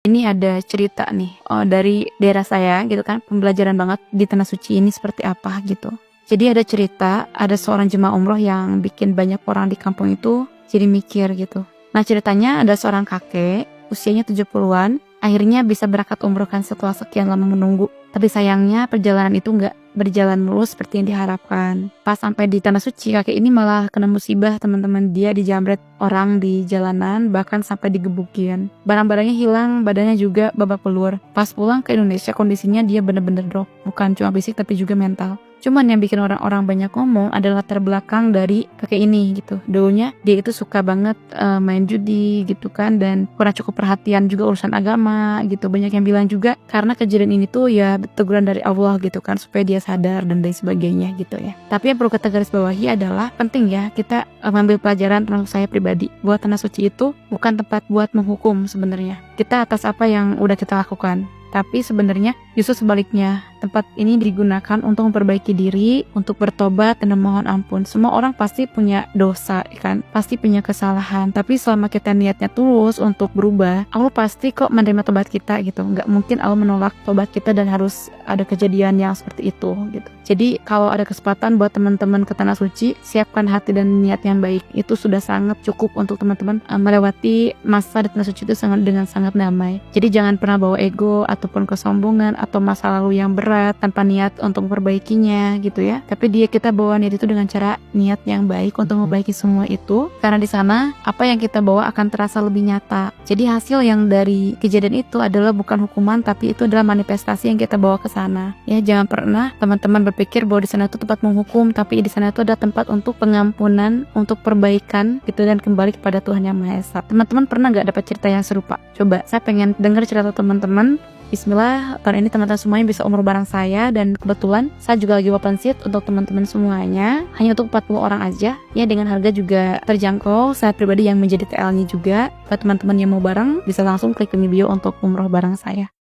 Ini ada cerita nih, dari daerah saya gitu kan, pembelajaran banget di Tanah Suci ini seperti apa gitu. Jadi ada cerita, ada seorang jemaah umroh yang bikin banyak orang di kampung itu jadi mikir gitu. Nah ceritanya ada seorang kakek, usianya 70-an, akhirnya bisa berangkat umroh kan setelah sekian lama menunggu. Tapi sayangnya perjalanan itu nggak berjalan mulus seperti yang diharapkan. Pas sampai di Tanah Suci, kakek ini malah kena musibah teman-teman. Dia dijamret orang di jalanan, bahkan sampai digebukin. Barang-barangnya hilang, badannya juga babak belur. Pas pulang ke Indonesia, kondisinya dia bener-bener drop. Bukan cuma fisik tapi juga mental. Cuman yang bikin orang-orang banyak ngomong adalah latar belakang dari kakek ini gitu. Dulunya dia itu suka banget main judi gitu kan, dan kurang cukup perhatian juga urusan agama gitu. Banyak yang bilang juga karena kejadian ini tuh ya teguran dari Allah gitu kan, supaya dia sadar dan lain sebagainya gitu ya. Tapi yang perlu kita garis bawahi adalah penting ya kita mengambil pelajaran, termasuk saya pribadi, buat Tanah Suci itu bukan tempat buat menghukum sebenarnya kita atas apa yang udah kita lakukan. Tapi sebenarnya justru sebaliknya, tempat ini digunakan untuk memperbaiki diri, untuk bertobat dan memohon ampun. Semua orang pasti punya dosa kan, pasti punya kesalahan. Tapi selama kita niatnya tulus untuk berubah, Allah pasti kok menerima tobat kita gitu. Nggak mungkin Allah menolak tobat kita dan harus ada kejadian yang seperti itu gitu. Jadi kalau ada kesempatan buat teman-teman ke Tanah Suci, siapkan hati dan niat yang baik. Itu sudah sangat cukup untuk teman-teman melewati masa di Tanah Suci itu dengan sangat damai. Jadi jangan pernah bawa ego ataupun kesombongan atau masa lalu yang berat tanpa niat untuk memperbaikinya gitu ya. Tapi kita bawa niat itu dengan cara niat yang baik untuk memperbaiki semua itu. Karena di sana apa yang kita bawa akan terasa lebih nyata. Jadi hasil yang dari kejadian itu adalah bukan hukuman, tapi itu adalah manifestasi yang kita bawa ke sana. Ya, jangan pernah teman-teman berpikir bahwa di sana itu tempat menghukum, tapi di sana itu ada tempat untuk pengampunan, untuk perbaikan gitu, dan kembali kepada Tuhan Yang Maha Esa. Teman-teman pernah nggak dapat cerita yang serupa? Coba, saya pengen dengar cerita teman-teman. Bismillah, tahun ini teman-teman semuanya bisa umroh bareng saya, dan kebetulan saya juga lagi open seat untuk teman-teman semuanya, hanya untuk 40 orang aja ya, dengan harga juga terjangkau. Saya pribadi yang menjadi TL-nya juga. Buat teman-teman yang mau bareng bisa langsung klik link bio untuk umroh bareng saya.